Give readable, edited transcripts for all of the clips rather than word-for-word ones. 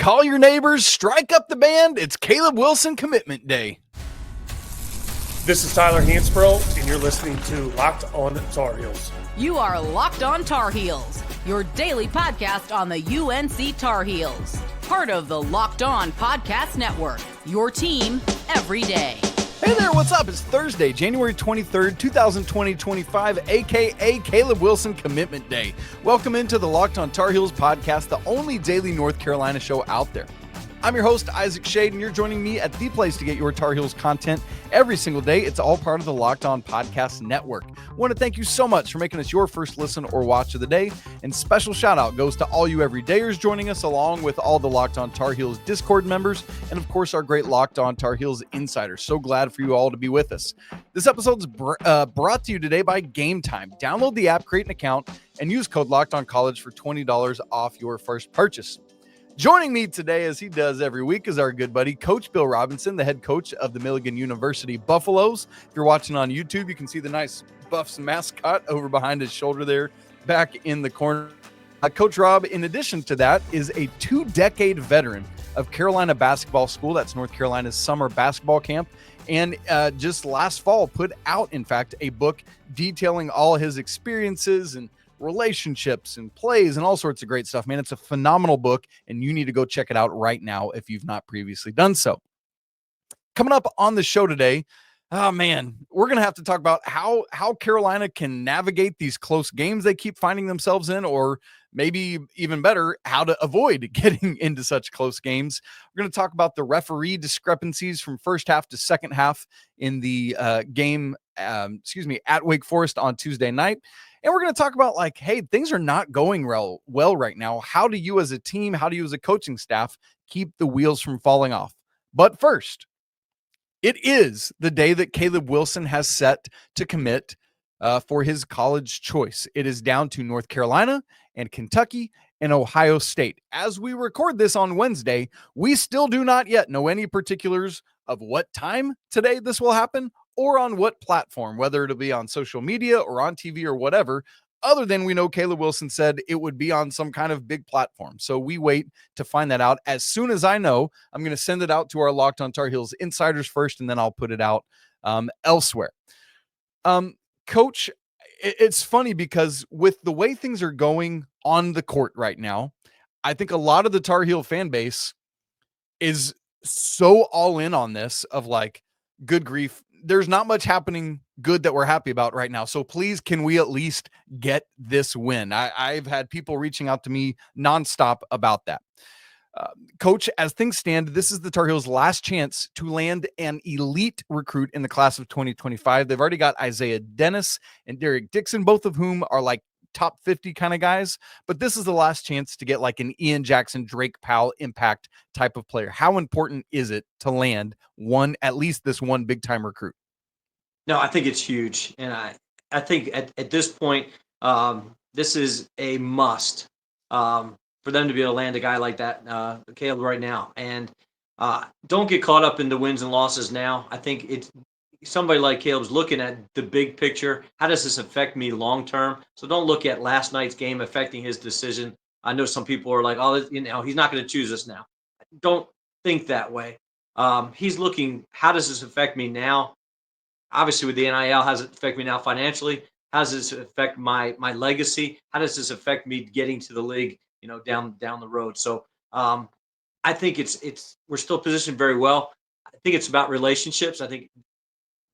Call your neighbors, strike up the band. It's Caleb Wilson Commitment Day. This is Tyler Hansbrough, and you're listening to Locked On Tar Heels. You are Locked On Tar Heels, your daily podcast on the UNC Tar Heels. Part of the Locked On Podcast Network, your team every day. Hey there, what's up? It's Thursday, January 23rd, 2025, a.k.a. Caleb Wilson Commitment Day. Welcome into the Locked On Tar Heels podcast, the only daily North Carolina show out there. I'm your host, Isaac Schade, and you're joining me at the place to get your Tar Heels content every single day. It's all part of the Locked On Podcast Network. I want to thank you so much for making us your first listen or watch of the day. And special shout out goes to all you everydayers joining us, along with all the Locked On Tar Heels Discord members, and of course, our great Locked On Tar Heels insiders. So glad for you all to be with us. This episode is brought to you today by Game Time. Download the app, create an account, and use code Locked On College for $20 off your first purchase. Joining me today, as he does every week, is our good buddy, Coach Bill Robinson, the head coach of the Milligan University Buffaloes. If you're watching on YouTube, you can see the nice Buffs mascot over behind his shoulder there, back in the corner. Coach Rob, in addition to that, is a 2-decade veteran of Carolina Basketball School. That's North Carolina's summer basketball camp. And just last fall put out, in fact, a book detailing all his experiences and relationships and plays and all sorts of great stuff, man. It's a phenomenal book, and you need to go check it out right now if you've not previously done so. Coming up on the show today, oh man, we're going to have to talk about how Carolina can navigate these close games they keep finding themselves in, or maybe even better, how to avoid getting into such close games. We're going to talk about the referee discrepancies from first half to second half in the game, at Wake Forest on Tuesday night. And we're going to talk about, like, hey, things are not going well right now. How do you as a team, how do you as a coaching staff keep the wheels from falling off? But first, it is the day that Caleb Wilson has set to commit for his college choice. It is down to North Carolina and Kentucky and Ohio State. As we record this on Wednesday, we still do not yet know any particulars of what time today this will happen, or on what platform, whether it'll be on social media or on TV or whatever, other than we know Caleb Wilson said it would be on some kind of big platform. So we wait to find that out. As soon as I know, I'm going to send it out to our Locked On Tar Heels insiders first, and then I'll put it out elsewhere. Coach, it's funny because with the way things are going on the court right now, I think a lot of the Tar Heel fan base is so all in on this of like, good grief, there's not much happening good that we're happy about right now. So please, can we at least get this win? I've had people reaching out to me nonstop about that. Coach, as things stand, this is the Tar Heels' last chance to land an elite recruit in the class of 2025. They've already got Isaiah Dennis and Derek Dixon, both of whom are like top 50 kind of guys, but this is the last chance to get like an Ian Jackson, Drake Powell impact type of player. How important is it to land at least this one big time recruit? No, I think it's huge. And I think at this point, this is a must for them to be able to land a guy like that, Caleb, right now. And don't get caught up in the wins and losses now. I think it's somebody like Caleb's looking at the big picture. How does this affect me long term? So don't look at last night's game affecting his decision. I know some people are like, oh, he's not going to choose us now. Don't think that way. He's looking, how does this affect me now? Obviously, with the NIL, how does it affect me now financially? How does this affect my legacy? How does this affect me getting to the league, down the road? So I think we're still positioned very well. I think it's about relationships. I think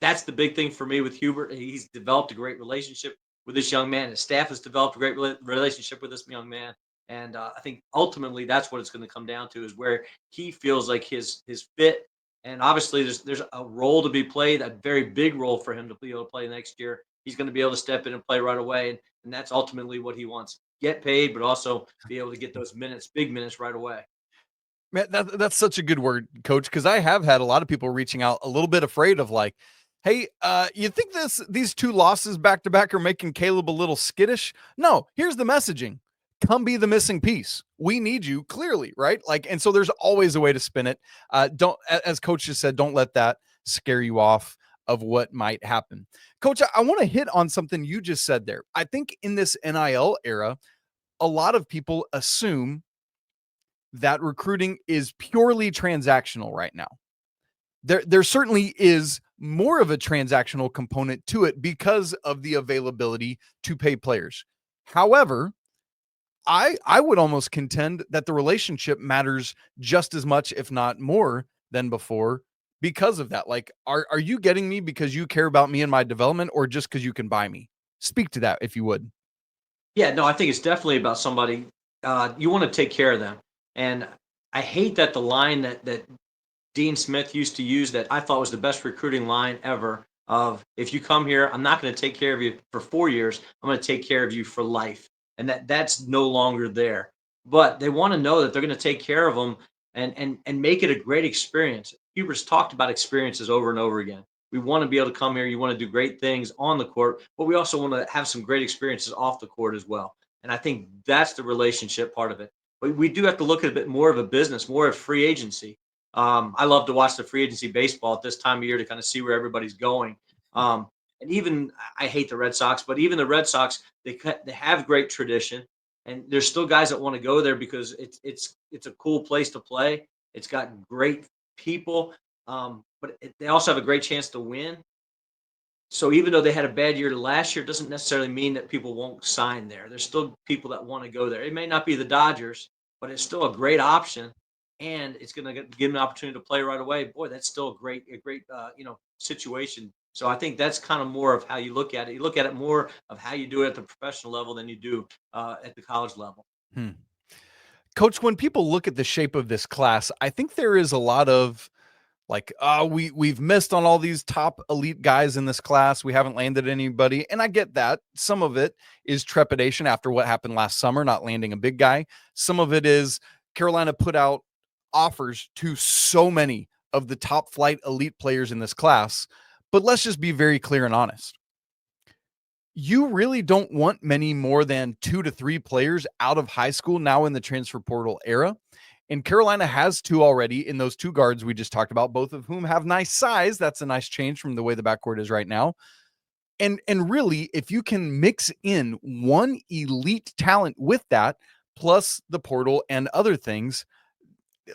that's the big thing for me with Hubert. He's developed a great relationship with this young man. His staff has developed a great relationship with this young man. And I think ultimately that's what it's going to come down to, is where he feels like his fit. And obviously there's a role to be played, a very big role for him to be able to play next year. He's going to be able to step in and play right away. And that's ultimately what he wants. Get paid, but also be able to get those minutes, big minutes right away. Man, that's such a good word, Coach, because I have had a lot of people reaching out a little bit afraid of like, hey, you think these two losses back-to-back are making Caleb a little skittish? No, here's the messaging. Come be the missing piece. We need you, clearly, right? Like, and so there's always a way to spin it. Don't, as Coach just said, don't let that scare you off of what might happen. Coach, I want to hit on something you just said there. I think in this NIL era, a lot of people assume that recruiting is purely transactional right now. There certainly is more of a transactional component to it because of the availability to pay players. However, I would almost contend that the relationship matters just as much, if not more, than before because of that. Like, are you getting me because you care about me and my development, or just because you can buy me? Speak to that if you would. Yeah, no, I think it's definitely about somebody. You want to take care of them, and I hate that the line that Dean Smith used to use that I thought was the best recruiting line ever. Of if you come here, I'm not going to take care of you for 4 years. I'm going to take care of you for life, and that's no longer there. But they want to know that they're going to take care of them and make it a great experience. Hubert's talked about experiences over and over again. We want to be able to come here. You want to do great things on the court, but we also want to have some great experiences off the court as well. And I think that's the relationship part of it. But we do have to look at a bit more of a business, more of free agency. I love to watch the free agency baseball at this time of year to kind of see where everybody's going. And even I hate the Red Sox, but even the Red Sox, they have great tradition, and there's still guys that want to go there because it's a cool place to play. It's got great people, but they also have a great chance to win. So even though they had a bad year last year, it doesn't necessarily mean that people won't sign there. There's still people that want to go there. It may not be the Dodgers, but it's still a great option, and it's going to give them an opportunity to play right away. Boy, that's still a great situation. So I think that's kind of more of how you look at it. You look at it more of how you do it at the professional level than you do at the college level. Hmm. Coach, when people look at the shape of this class, I think there is a lot of like, we've missed on all these top elite guys in this class. We haven't landed anybody. And I get that. Some of it is trepidation after what happened last summer, not landing a big guy. Some of it is Carolina put out offers to so many of the top flight elite players in this class. But let's just be very clear and honest. You really don't want many more than 2 to 3 players out of high school now in the transfer portal era. And Carolina has 2 already in those 2 guards we just talked about, both of whom have nice size. That's a nice change from the way the backcourt is right now. And really, if you can mix in one elite talent with that, plus the portal and other things,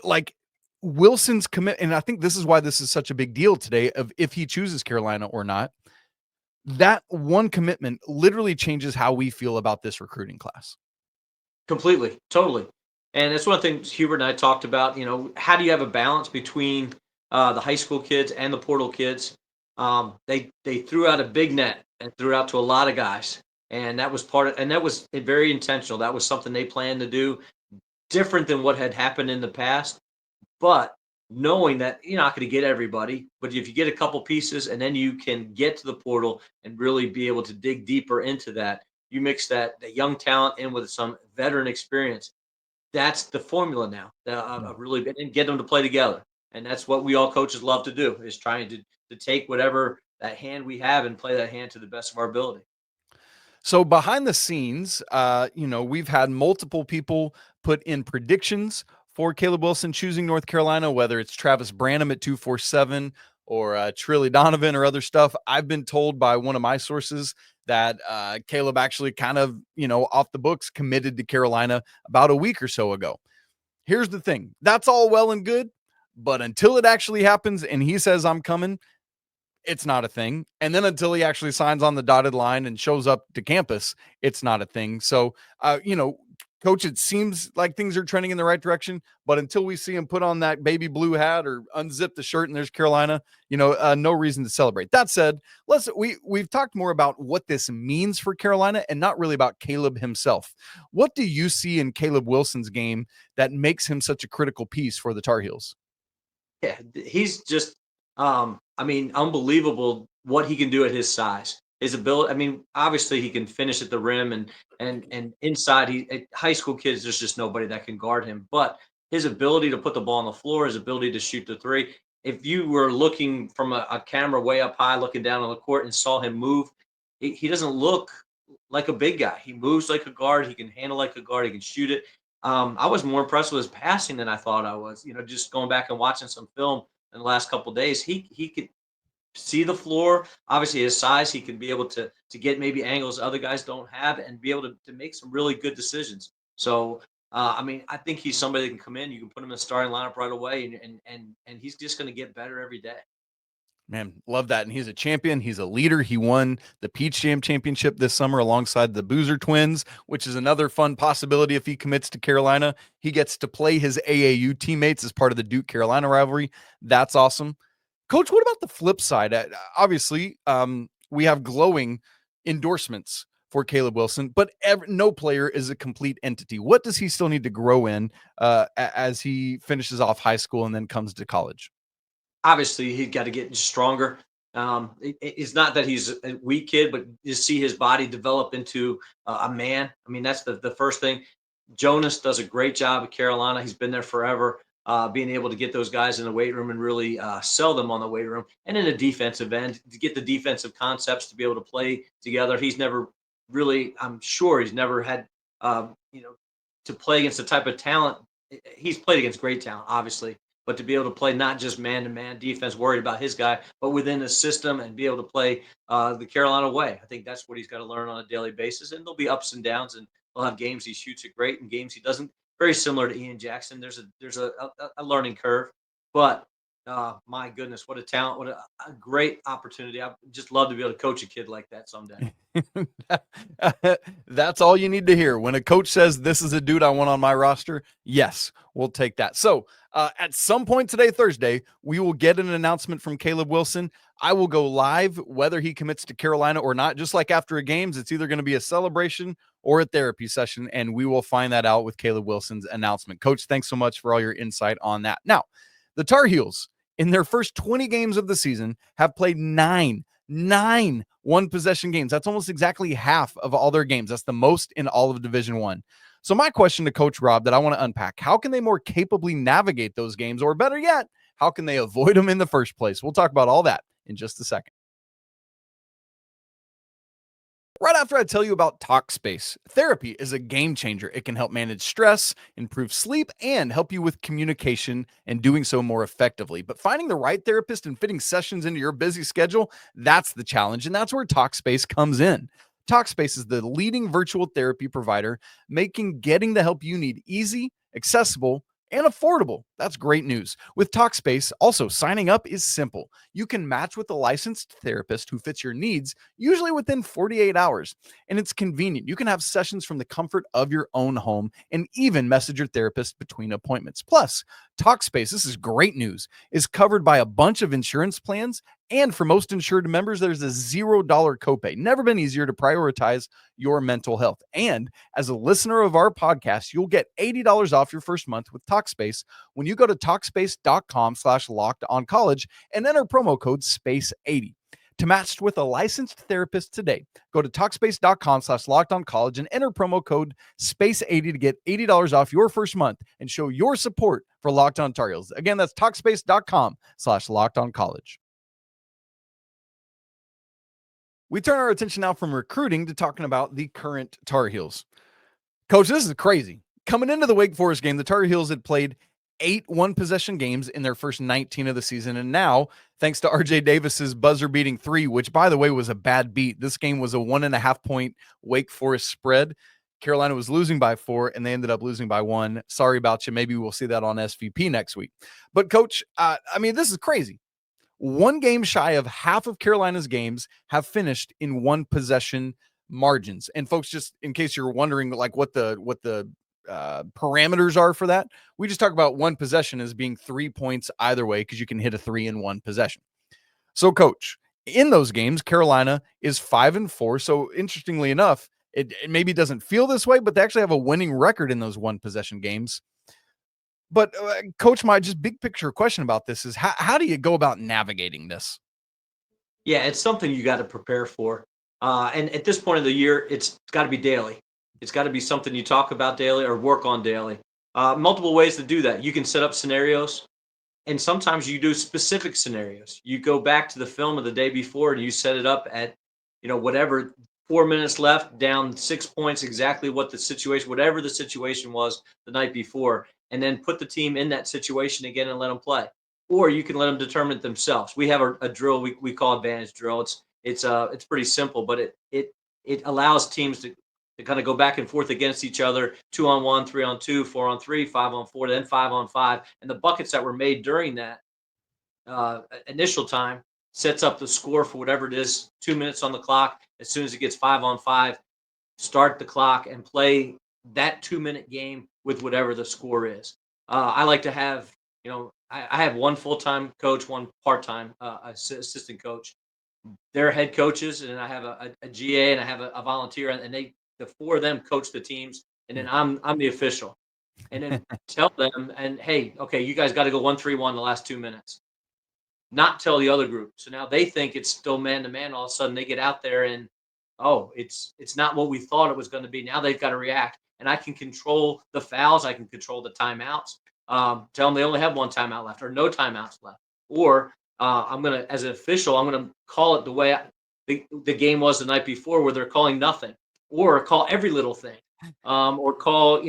like Wilson's commit, and I think this is why this is such a big deal today of if he chooses Carolina or not. That one commitment literally changes how we feel about this recruiting class. Completely, totally. And it's one of the things Hubert and I talked about. How do you have a balance between the high school kids and the portal kids? They threw out a big net and threw out to a lot of guys, and that was that was very intentional. That was something they planned to do, different than what had happened in the past. But knowing that you're not going to get everybody, but if you get a couple pieces and then you can get to the portal and really be able to dig deeper into that, you mix the young talent in with some veteran experience. That's the formula now. Really and get them to play together, and that's what we all coaches love to do is trying to take whatever that hand we have and play that hand to the best of our ability. So behind the scenes, we've had multiple people put in predictions for Caleb Wilson choosing North Carolina, whether it's Travis Branham at 247 or Trilly Donovan or other stuff. I've been told by one of my sources that Caleb actually kind of, off the books committed to Carolina about a week or so ago. Here's the thing. That's all well and good, but until it actually happens and he says I'm coming, it's not a thing. And then until he actually signs on the dotted line and shows up to campus, it's not a thing. So, Coach, it seems like things are trending in the right direction, but until we see him put on that baby blue hat or unzip the shirt and there's Carolina, no reason to celebrate. That said, we've talked more about what this means for Carolina and not really about Caleb himself. What do you see in Caleb Wilson's game that makes him such a critical piece for the Tar Heels? Yeah, he's just, unbelievable what he can do at his size. His ability. Obviously he can finish at the rim and inside. High school kids, there's just nobody that can guard him. But his ability to put the ball on the floor, his ability to shoot the three. If you were looking from a camera way up high, looking down on the court and saw him move, he doesn't look like a big guy. He moves like a guard. He can handle like a guard. He can shoot it. I was more impressed with his passing than I thought I was. Just going back and watching some film in the last couple of days, he could see the floor. Obviously, his size, he can be able to get maybe angles other guys don't have and be able to make some really good decisions. So I mean, I think he's somebody that can come in. You can put him in the starting lineup right away, and he's just going to get better every day. Man, love that. And he's a champion. He's a leader. He won the Peach Jam Championship this summer alongside the Boozer twins, which is another fun possibility if he commits to Carolina. He gets to play his AAU teammates as part of the Duke-Carolina rivalry. That's awesome. Coach, what about the flip side? Obviously, we have glowing endorsements for Caleb Wilson, but no player is a complete entity. What does he still need to grow in as he finishes off high school and then comes to college? Obviously, he's got to get stronger. It's not that he's a weak kid, but you see his body develop into a man. I mean, that's the first thing. Jonas does a great job at Carolina. He's been there forever, being able to get those guys in the weight room and really sell them on the weight room. And in a defensive end, to get the defensive concepts to be able to play together. He's never really, I'm sure he's never had, to play against the type of talent. He's played against great talent, obviously, but to be able to play not just man-to-man defense, worried about his guy, but within the system and be able to play the Carolina way. I think that's what he's got to learn on a daily basis. And there'll be ups and downs, and he'll have games he shoots it great and games he doesn't. Very similar to Ian Jackson. There's a learning curve, but my goodness, what a talent! What a great opportunity! I just love to be able to coach a kid like that someday. That's all you need to hear. When a coach says, this is a dude I want on my roster, yes, we'll take that. So at some point today, Thursday, we will get an announcement from Caleb Wilson. I will go live whether he commits to Carolina or not. Just like after a games, it's either going to be a celebration or a therapy session, and we will find that out with Caleb Wilson's announcement. Coach, thanks so much for all your insight on that. Now, the Tar Heels, in their first 20 games of the season, have played nine one-possession games. That's almost exactly half of all their games. That's the most in all of Division I. So my question to Coach Rob that I want to unpack, how can they more capably navigate those games? Or better yet, how can they avoid them in the first place? We'll talk about all that in just a second. Right after I tell you about Talkspace, therapy is a game changer. It can help manage stress, improve sleep, and help you with communication and doing so more effectively. But finding the right therapist and fitting sessions into your busy schedule, that's the challenge, and that's where Talkspace comes in. Talkspace is the leading virtual therapy provider, making getting the help you need easy, accessible, and affordable. That's great news. With Talkspace, also signing up is simple. You can match with a licensed therapist who fits your needs, usually within 48 hours. And it's convenient. You can have sessions from the comfort of your own home and even message your therapist between appointments. Plus, Talkspace, this is great news, is covered by a bunch of insurance plans. And for most insured members, there's a $0 copay. Never been easier to prioritize your mental health. And as a listener of our podcast, you'll get $80 off your first month with Talkspace when you go to Talkspace.com/lockedoncollege and enter promo code SPACE80. To match with a licensed therapist today, go to Talkspace.com/lockedoncollege and enter promo code SPACE80 to get $80 off your first month and show your support for Locked On Tar Heels. Again, that's Talkspace.com/lockedoncollege. We turn our attention now from recruiting to talking about the current Tar Heels. Coach, this is crazy. Coming into the Wake Forest game, the Tar Heels had played 8 one-possession games in their first 19 of the season. And now, thanks to RJ Davis's buzzer-beating 3, which, by the way, was a bad beat. This game was a 1.5-point Wake Forest spread. Carolina was losing by 4, and they ended up losing by 1. Sorry about you. Maybe we'll see that on SVP next week. But, Coach, this is crazy. One game shy of half of Carolina's games have finished in one-possession margins. And, folks, just in case you're wondering, like, what the parameters are for that, we just talk about one possession as being 3 points either way because you can hit a 3 in one possession. So, Coach, in those games, Carolina is 5-4. So, interestingly enough, it maybe doesn't feel this way, but they actually have a winning record in those one possession games. But Coach, my just big picture question about this is how do you go about navigating this? Yeah, it's something you got to prepare for. And at this point of the year, it's got to be daily. It's got to be something you talk about daily or work on daily. Multiple ways to do that. You can set up scenarios, and sometimes you do specific scenarios. You go back to the film of the day before and you set it up at, whatever, 4 minutes left, down 6 points, exactly what the situation, whatever the situation was the night before, and then put the team in that situation again and let them play. Or you can let them determine it themselves. We have a drill we call advantage drill. It's pretty simple, but it allows teams to to kind of go back and forth against each other, 2-on-1, 3-on-2, 4-on-3, 5-on-4, then 5-on-5. And the buckets that were made during that initial time sets up the score for whatever it is, 2 minutes on the clock. As soon as it gets 5-on-5, start the clock and play that 2-minute game with whatever the score is. I like to have, I have one full-time coach, one part-time assistant coach. They're head coaches, and I have a GA and I have a volunteer, and the four of them coach the teams, and then I'm the official, and then tell them, and hey, okay, you guys got to go 1-3-1 the last 2 minutes. Not tell the other group. So now they think it's still man to man. All of a sudden they get out there and it's not what we thought it was going to be. Now they've got to react, and I can control the fouls. I can control the timeouts. Tell them they only have one timeout left or no timeouts left. Or I'm gonna, as an official, I'm gonna call it the way the game was the night before, where they're calling nothing, or call every little thing, or call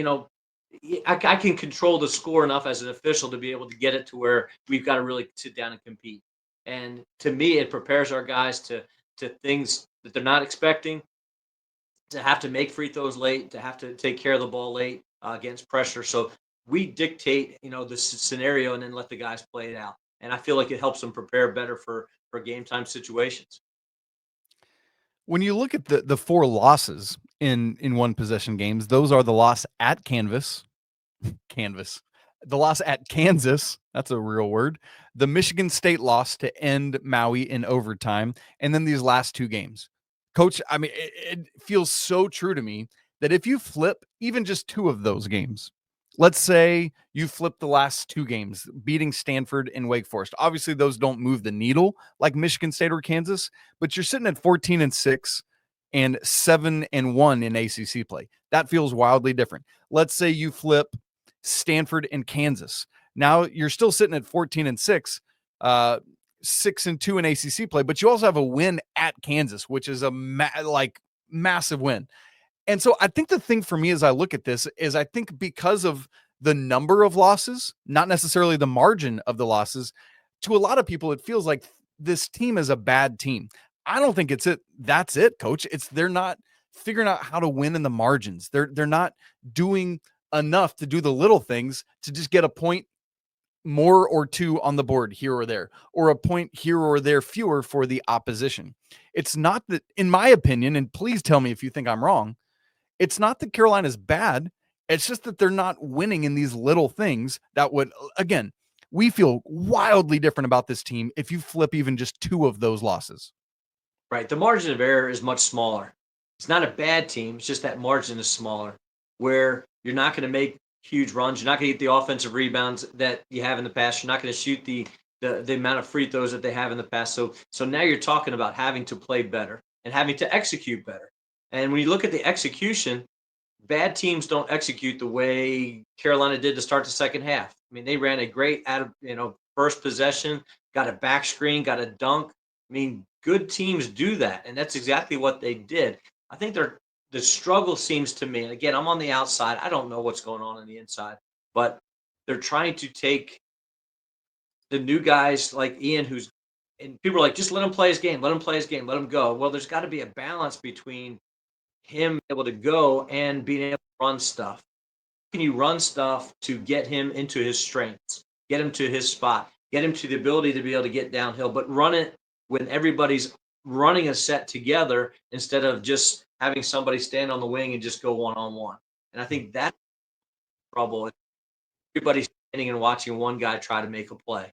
I can control the score enough as an official to be able to get it to where we've got to really sit down and compete. And to me, it prepares our guys to things that they're not expecting, to have to make free throws late, to have to take care of the ball late against pressure. So we dictate, the scenario and then let the guys play it out. And I feel like it helps them prepare better for game time situations. When you look at the four losses in one possession games, those are the loss at the loss at Kansas, that's a real word, the Michigan State loss to end Maui in overtime, and then these last two games. Coach, I mean, it feels so true to me that if you flip even just two of those games, let's say you flip the last two games, beating Stanford and Wake Forest. Obviously, those don't move the needle like Michigan State or Kansas, but you're sitting at 14-6 and 7-1 in ACC play. That feels wildly different. Let's say you flip Stanford and Kansas. Now you're still sitting at 14-6, 6-2 in ACC play, but you also have a win at Kansas, which is a massive win. And so I think the thing for me as I look at this is I think because of the number of losses, not necessarily the margin of the losses, to a lot of people, it feels like this team is a bad team. I don't think that's it, Coach. They're not figuring out how to win in the margins. They're not doing enough to do the little things to just get a point more or two on the board here or there, or a point here or there fewer for the opposition. It's not that, in my opinion, and please tell me if you think I'm wrong, it's not that Carolina's bad. It's just that they're not winning in these little things that would, again, we feel wildly different about this team if you flip even just two of those losses. Right. The margin of error is much smaller. It's not a bad team. It's just that margin is smaller, where you're not going to make huge runs. You're not going to get the offensive rebounds that you have in the past. You're not going to shoot the amount of free throws that they have in the past. So now you're talking about having to play better and having to execute better. And when you look at the execution, bad teams don't execute the way Carolina did to start the second half. I mean, they ran a great first possession, got a back screen, got a dunk. I mean, good teams do that, and that's exactly what they did. I think the struggle seems to me, and again, I'm on the outside. I don't know what's going on the inside, but they're trying to take the new guys like Ian, and people are like, just let him play his game, let him go. Well, there's got to be a balance between him able to go and being able to run stuff. Can you run stuff to get him into his strengths, get him to his spot, get him to the ability to be able to get downhill, but run it when everybody's running a set together instead of just having somebody stand on the wing and just go one-on-one. And I think that's trouble. Everybody's standing and watching one guy try to make a play.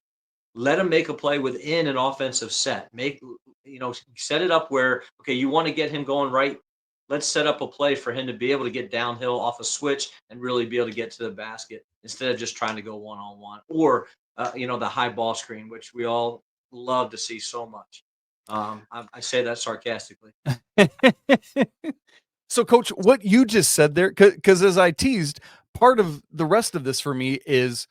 Let him make a play within an offensive set. Set it up where, okay, you want to get him going right. Let's set up a play for him to be able to get downhill off a switch and really be able to get to the basket instead of just trying to go one-on-one or, the high ball screen, which we all love to see so much. I say that sarcastically. So, Coach, what you just said there, because as I teased, part of the rest of this for me is,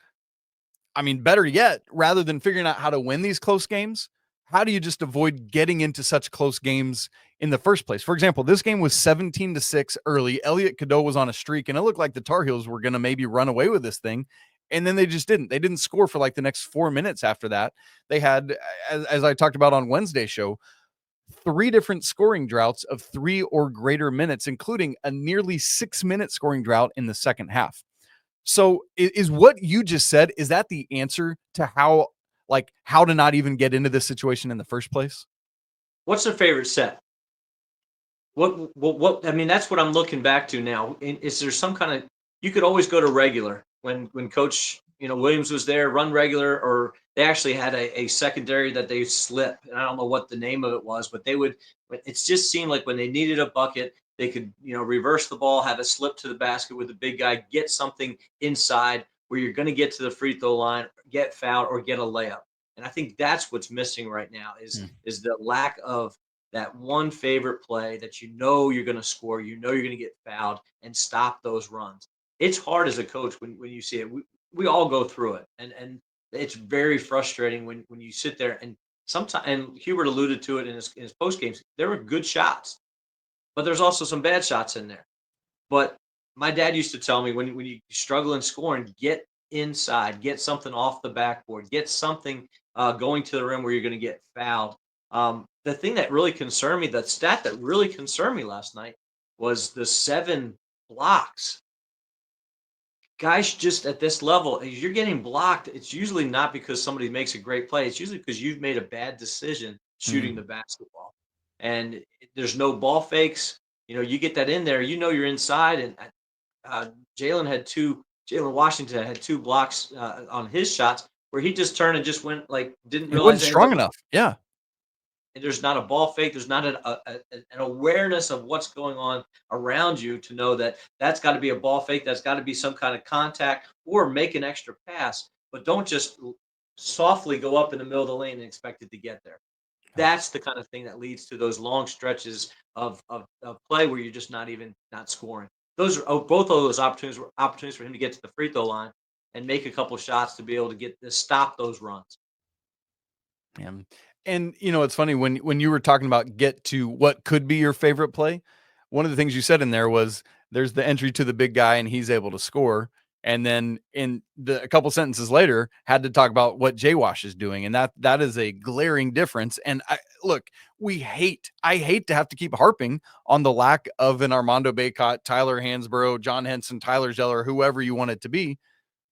I mean, better yet, rather than figuring out how to win these close games, how do you just avoid getting into such close games in the first place? For example, this game was 17-6 early. Elliot Cadeau was on a streak, and it looked like the Tar Heels were going to maybe run away with this thing. And then they just didn't. They didn't score for like the next 4 minutes after that. They had, as I talked about on Wednesday's show, 3 different scoring droughts of 3 or greater minutes, including a nearly 6-minute scoring drought in the second half. So is what you just said, is that the answer to how to not even get into this situation in the first place? What's their favorite set? What I mean, that's what I'm looking back to now. Is there some kind of, you could always go to regular when Coach Williams was there, run regular, or they actually had a secondary that they slip, and I don't know what the name of it was, but they would. But it just seemed like when they needed a bucket, they could reverse the ball, have it slip to the basket with the big guy, get something inside where you're going to get to the free throw line, get fouled, or get a layup. And I think that's what's missing right now is the lack of that one favorite play that you're going to score, you're going to get fouled and stop those runs. It's hard as a coach when you see it. We all go through it, and it's very frustrating when you sit there and sometimes. And Hubert alluded to it in his post games. There were good shots, but there's also some bad shots in there. But my dad used to tell me when you struggle in scoring, get inside, get something off the backboard, get something going to the rim where you're going to get fouled. The thing that really concerned me, the stat that really concerned me last night was the 7 blocks. Guys, just at this level, as you're getting blocked, it's usually not because somebody makes a great play. It's usually because you've made a bad decision shooting the basketball. And there's no ball fakes. You get that in there, you're inside. And Jalen Washington had 2 blocks on his shots where he just turned and just went didn't It realize wasn't strong enough. Yeah. And there's not a ball fake. There's not an awareness of what's going on around you to know that that's got to be a ball fake. That's got to be some kind of contact or make an extra pass. But don't just softly go up in the middle of the lane and expect it to get there. That's the kind of thing that leads to those long stretches of play where you're just not scoring. Those are both of those opportunities for him to get to the free throw line and make a couple shots to be able to stop those runs. And it's funny when you were talking about get to what could be your favorite play. One of the things you said in there was there's the entry to the big guy and he's able to score. And then a couple sentences later had to talk about what J-Wash is doing. And that is a glaring difference. And I hate to have to keep harping on the lack of an Armando Bacot, Tyler Hansborough, John Henson, Tyler Zeller, whoever you want it to be,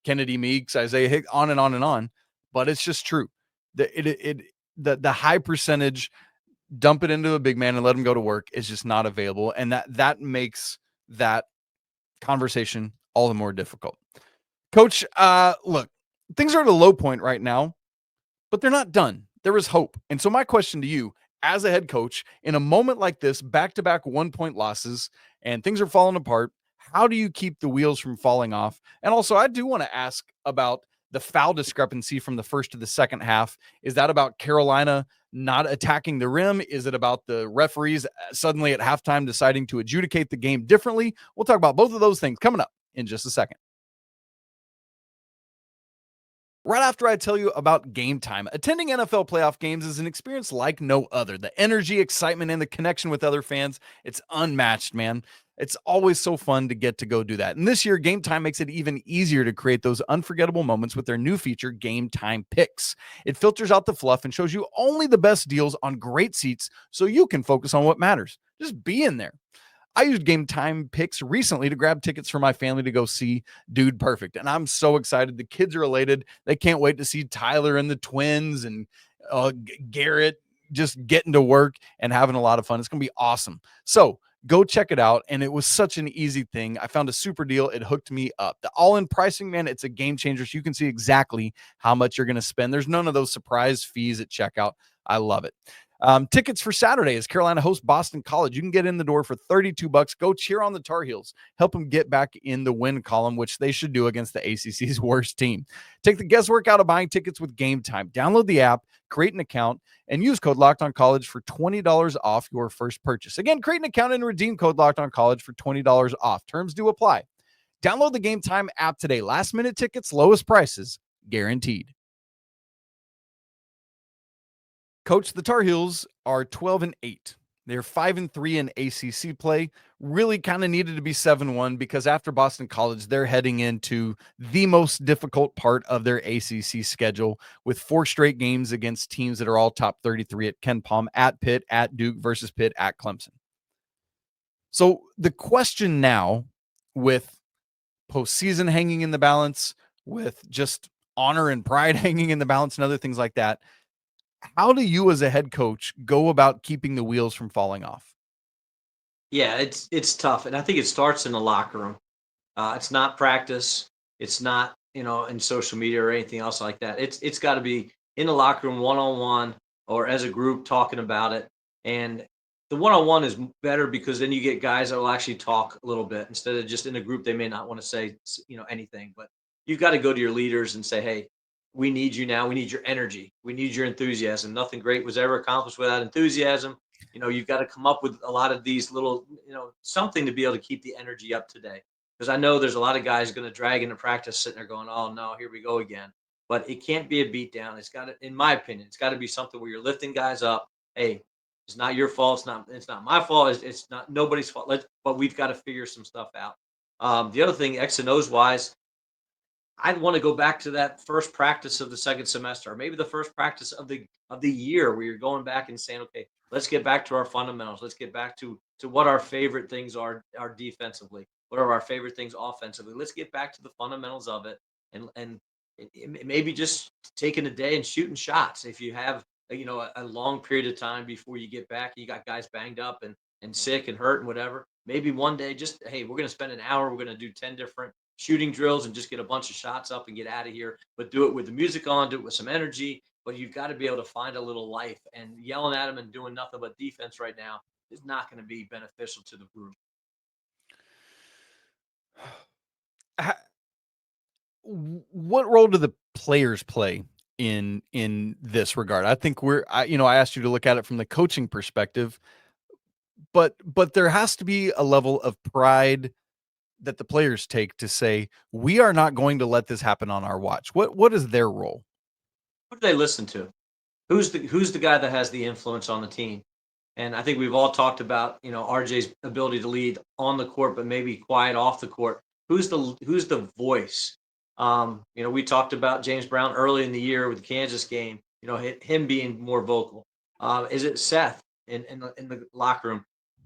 Kennedy Meeks, Isaiah Hicks, on and on and on. But it's just true. The high percentage dump it into a big man and let him go to work is just not available. And that makes that conversation all the more difficult. Coach, look, things are at a low point right now, but they're not done. There is hope. And so my question to you, as a head coach, in a moment like this, back-to-back 1-point losses, and things are falling apart, how do you keep the wheels from falling off? And also, I do want to ask about the foul discrepancy from the first to the second half. Is that about Carolina not attacking the rim? Is it about the referees suddenly at halftime deciding to adjudicate the game differently? We'll talk about both of those things coming up in just a second. Right after I tell you about Game Time, attending NFL playoff games is an experience like no other. The energy, excitement, and the connection with other fans, it's unmatched, man. It's always so fun to get to go do that. And this year, Game Time makes it even easier to create those unforgettable moments with their new feature, Game Time Picks. It filters out the fluff and shows you only the best deals on great seats so you can focus on what matters. Just be in there. I used Game Time Picks recently to grab tickets for my family to go see Dude Perfect, and I'm so excited. The kids are elated. They can't wait to see Tyler and the twins and Garrett just getting to work and having a lot of fun. It's going to be awesome. So go check it out, and it was such an easy thing. I found a super deal. It hooked me up. The all-in pricing, man, it's a game changer, so you can see exactly how much you're going to spend. There's none of those surprise fees at checkout. I love it. Tickets for Saturday as Carolina hosts Boston College. You can get in the door for $32. Go cheer on the Tar Heels. Help them get back in the win column, which they should do against the ACC's worst team. Take the guesswork out of buying tickets with Game Time. Download the app, create an account, and use code LOCKEDONCollege for $20 off your first purchase. Again, create an account and redeem code LOCKEDONCollege for $20 off. Terms do apply. Download the Game Time app today. Last-minute tickets, lowest prices, guaranteed. Coach, the Tar Heels are 12-8 They're 5-3 in ACC play. Really kind of needed to be 7-1 because after Boston College, they're heading into the most difficult part of their ACC schedule with 4 straight games against teams that are all top 33 at Ken Palm, at Pitt, at Duke versus Pitt, at Clemson. So the question now, with postseason hanging in the balance, with just honor and pride hanging in the balance and other things like that, how do you as a head coach go about keeping the wheels from falling off? Yeah, it's tough, and I think it starts in the locker room. It's not practice. It's not in social media or anything else like that. It's got to be in the locker room, one on one, or as a group talking about it. And the one on one is better because then you get guys that will actually talk a little bit instead of just in a group. They may not want to say anything, but you've got to go to your leaders and say, hey, we need you now. We need your energy. We need your enthusiasm. Nothing great was ever accomplished without enthusiasm. You've got to come up with a lot of these little, something to be able to keep the energy up today. Because I know there's a lot of guys going to drag into practice sitting there going, oh, no, here we go again. But it can't be a beat down. It's got to, in my opinion, it's got to be something where you're lifting guys up. Hey, it's not your fault. It's not my fault. It's not nobody's fault. But we've got to figure some stuff out. The other thing, X and O's wise, I'd want to go back to that first practice of the second semester, or maybe the first practice of the year, where you're going back and saying, okay, let's get back to our fundamentals. Let's get back to what our favorite things are defensively. What are our favorite things offensively? Let's get back to the fundamentals of it, and maybe just taking a day and shooting shots. If you have a long period of time before you get back, you got guys banged up and sick and hurt and whatever. Maybe one day, just hey, we're going to spend an hour. We're going to do 10 different shooting drills and just get a bunch of shots up and get out of here. But do it with the music on, do it with some energy. But you've got to be able to find a little life. And yelling at them and doing nothing but defense right now is not going to be beneficial to the group. What role do the players play in this regard? I think I asked you to look at it from the coaching perspective, but there has to be a level of pride that the players take to say, we are not going to let this happen on our watch. What is their role? Who do they listen to? Who's the guy that has the influence on the team? And I think we've all talked about, RJ's ability to lead on the court, but maybe quiet off the court. Who's the voice? We talked about James Brown early in the year with the Kansas game, him being more vocal. Is it Seth in the locker room?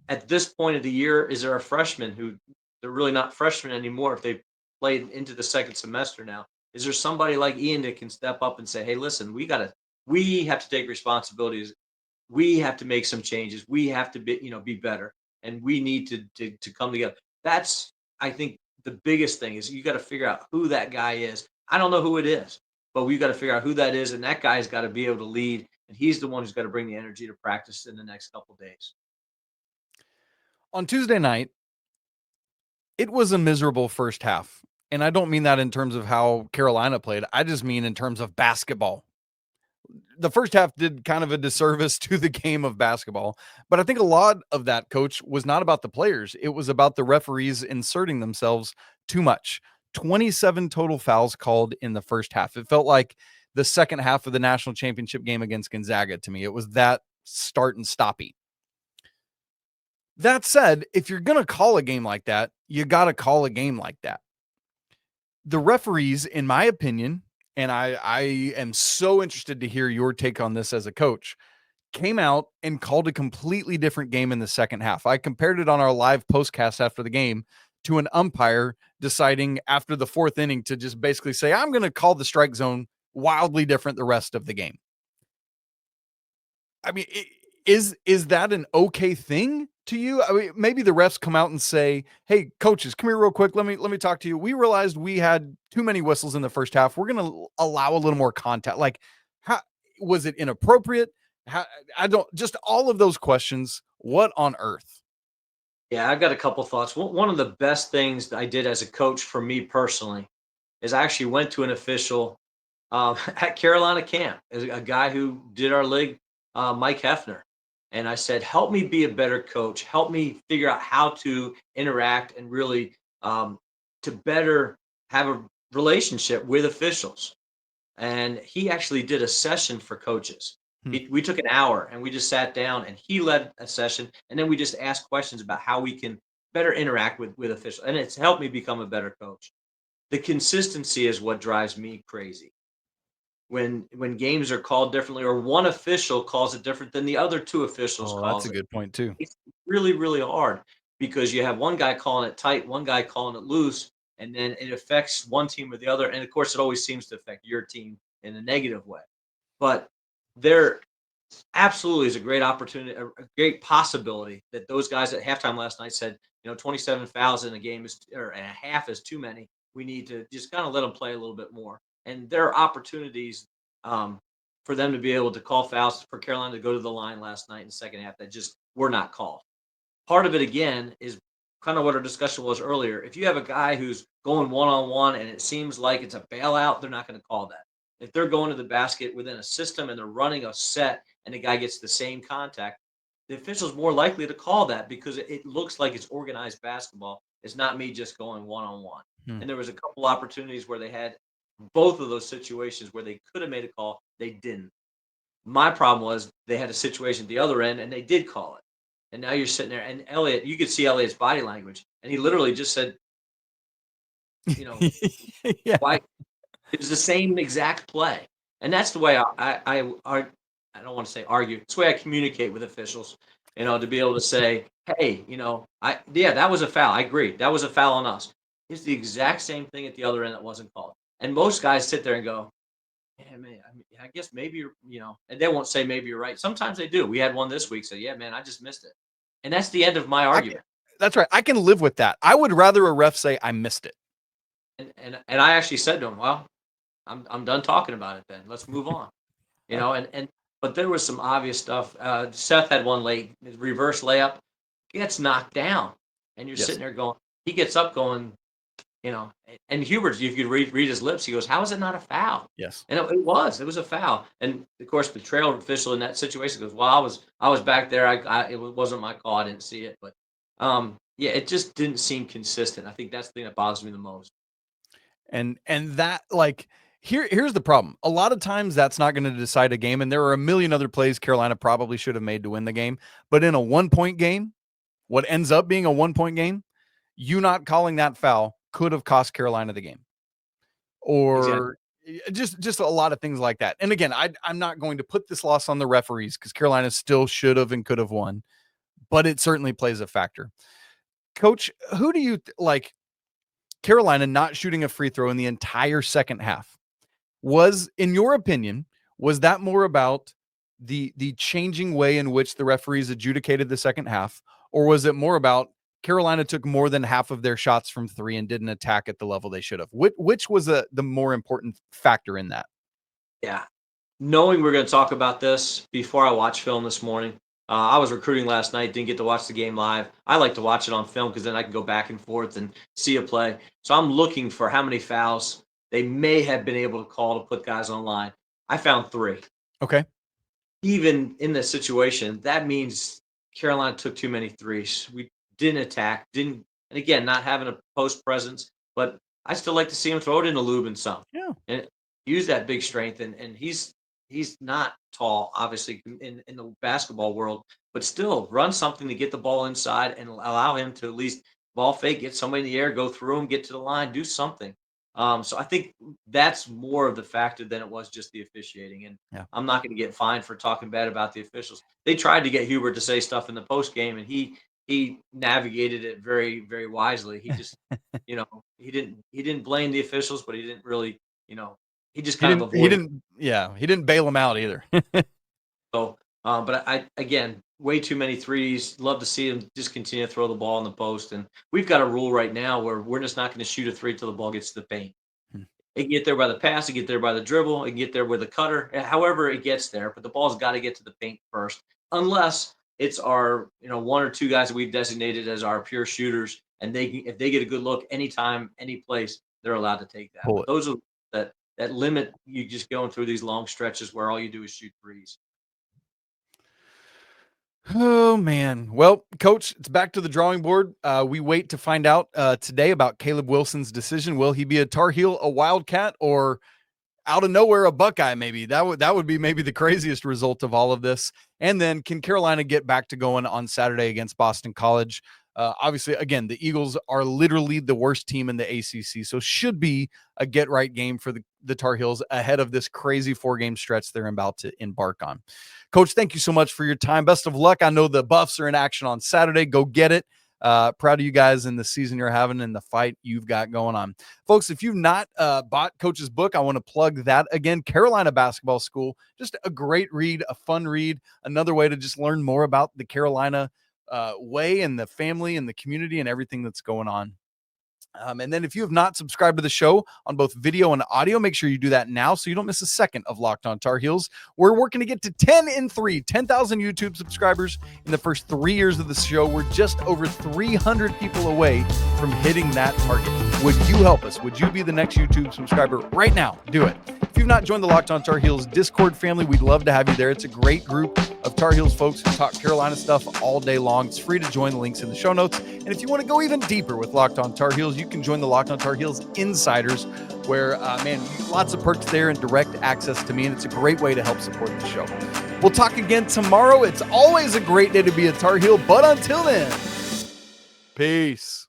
At this point of the year, is there a freshman who they're really not freshmen anymore if they played into the second semester now? Is there somebody like Ian that can step up and say, hey, listen, we have to take responsibilities. We have to make some changes. We have to be better, and we need to come together. That's, I think, the biggest thing is you got to figure out who that guy is. I don't know who it is, but we've got to figure out who that is, and that guy's got to be able to lead, and he's the one who's got to bring the energy to practice in the next couple of days. On Tuesday night, it was a miserable first half, and I don't mean that in terms of how Carolina played. I just mean in terms of basketball. The first half did kind of a disservice to the game of basketball, but I think a lot of that, Coach, was not about the players. It was about the referees inserting themselves too much. 27 total fouls called in the first half. It felt like the second half of the national championship game against Gonzaga to me. It was that start and stoppy. That said, if you're going to call a game like that, you got to call a game like that. The referees, in my opinion, and I am so interested to hear your take on this as a coach, came out and called a completely different game in the second half. I compared it on our live postcast after the game to an umpire deciding after the fourth inning to just basically say, I'm going to call the strike zone wildly different the rest of the game. I mean, is that an okay thing to you? I mean, maybe the refs come out and say, hey, coaches, come here real quick. Let me talk to you. We realized we had too many whistles in the first half. We're going to allow a little more contact. Like, how was it inappropriate? Just all of those questions. What on earth? Yeah, I've got a couple thoughts. One of the best things that I did as a coach for me personally is I actually went to an official at Carolina camp, as a guy who did our league, Mike Hefner. And I said, help me be a better coach. Help me figure out how to interact and really to better have a relationship with officials. And he actually did a session for coaches. We took an hour and we just sat down and he led a session. And then we just asked questions about how we can better interact with officials. And it's helped me become a better coach. The consistency is what drives me crazy. When games are called differently or one official calls it different than the other two officials Oh, that's calls a it. good point too. It's really, really hard because you have one guy calling it tight, one guy calling it loose, and then it affects one team or the other. And of course, it always seems to affect your team in a negative way. But there absolutely is a great opportunity, a great possibility that those guys at halftime last night said, 27 fouls in a game or a half is too many. We need to just kind of let them play a little bit more. And there are opportunities for them to be able to call fouls for Carolina to go to the line last night in the second half that just were not called. Part of it, again, is kind of what our discussion was earlier. If you have a guy who's going one-on-one and it seems like it's a bailout, they're not going to call that. If they're going to the basket within a system and they're running a set and the guy gets the same contact, the official's more likely to call that because it looks like it's organized basketball. It's not me just going one-on-one. And there was a couple opportunities where they had both of those situations where they could have made a call. They didn't. My problem was they had a situation at the other end and they did call it. And now you're sitting there and Elliot, you could see Elliot's body language. And he literally just said, Yeah. why? It was the same exact play. And that's the way I don't want to say argue. It's the way I communicate with officials, to be able to say, hey, that was a foul. I agree. That was a foul on us. It's the exact same thing at the other end that wasn't called. And most guys sit there and go, yeah, man, I guess maybe and they won't say maybe you're right. Sometimes they do. We had one this week say, yeah, man, I just missed it. And that's the end of my argument. That's right. I can live with that. I would rather a ref say I missed it. And I actually said to him, well, I'm done talking about it then. Let's move on. But there was some obvious stuff. Seth had one late reverse layup, gets knocked down. And you're sitting there going, he gets up going, and Hubert, you could read his lips. He goes, how is it not a foul? Yes. And it was a foul. And of course, the trail official in that situation goes, well, I was back there. It wasn't my call. I didn't see it. But it just didn't seem consistent. I think that's the thing that bothers me the most. And that, like, here's the problem. A lot of times that's not going to decide a game. And there are a million other plays Carolina probably should have made to win the game. But in a 1-point game, what ends up being a 1-point game, you not calling that foul could have cost Carolina the game, or just a lot of things like that. And again, I'm not going to put this loss on the referees because Carolina still should have and could have won, but it certainly plays a factor. Coach, who do you like? Carolina not shooting a free throw in the entire second half was, in your opinion, was that more about the changing way in which the referees adjudicated the second half, or was it more about Carolina took more than half of their shots from three and didn't attack at the level they should have? Which was the more important factor in that? Yeah. Knowing we're going to talk about this before I watched film this morning, I was recruiting last night, didn't get to watch the game live. I like to watch it on film because then I can go back and forth and see a play. So I'm looking for how many fouls they may have been able to call to put guys on line. I found 3. Okay. Even in this situation, that means Carolina took too many threes. We didn't attack, and again, not having a post presence, but I still like to see him throw it in the lube and some. Yeah. And use that big strength. And he's not tall, obviously, in the basketball world, but still run something to get the ball inside and allow him to at least ball fake, get somebody in the air, go through him, get to the line, do something. So I think that's more of the factor than it was just the officiating. And I'm not going to get fined for talking bad about the officials. They tried to get Hubert to say stuff in the post game, and he navigated it very, very wisely. He just, he didn't blame the officials, but he didn't really, he just kind of avoided. He didn't bail him out either. So, but I again, way too many threes. Love to see him just continue to throw the ball in the post. And we've got a rule right now where we're just not going to shoot a 3 till the ball gets to the paint. It can get there by the pass, it can get there by the dribble, it can get there with a cutter, however it gets there. But the ball's got to get to the paint first, unless it's our 1 or 2 guys that we've designated as our pure shooters, and if they get a good look anytime, any place, they're allowed to take that. But those are that limit you just going through these long stretches where all you do is shoot threes. Oh, man. Well, Coach, it's back to the drawing board. We wait to find out today about Caleb Wilson's decision. Will he be a Tar Heel, a Wildcat, or out of nowhere a Buckeye, maybe. That would be maybe the craziest result of all of this. And then can Carolina get back to going on Saturday against Boston College? Obviously, again, the Eagles are literally the worst team in the ACC, so should be a get-right game for the Tar Heels ahead of this crazy 4-game stretch they're about to embark on. Coach, thank you so much for your time. Best of luck. I know the Buffs are in action on Saturday. Go get it. Proud of you guys in the season you're having and the fight you've got going on. Folks, if you've not bought Coach's book, I want to plug that again. Carolina Basketball School, just a great read, a fun read, another way to just learn more about the Carolina way and the family and the community and everything that's going on. And then if you have not subscribed to the show on both video and audio, make sure you do that now so you don't miss a second of Locked On Tar Heels. We're working to get to 10,000 YouTube subscribers in the first 3 years of the show. We're just over 300 people away from hitting that target. Would you help us? Would you be the next YouTube subscriber right now? Do it. If you've not joined the Locked On Tar Heels Discord family, we'd love to have you there. It's a great group of Tar Heels folks who talk Carolina stuff all day long. It's free to join. The links in the show notes. And if you want to go even deeper with Locked On Tar Heels, you can join the Locked On Tar Heels Insiders, where, lots of perks there and direct access to me, and it's a great way to help support the show. We'll talk again tomorrow. It's always a great day to be a Tar Heel, but until then, peace.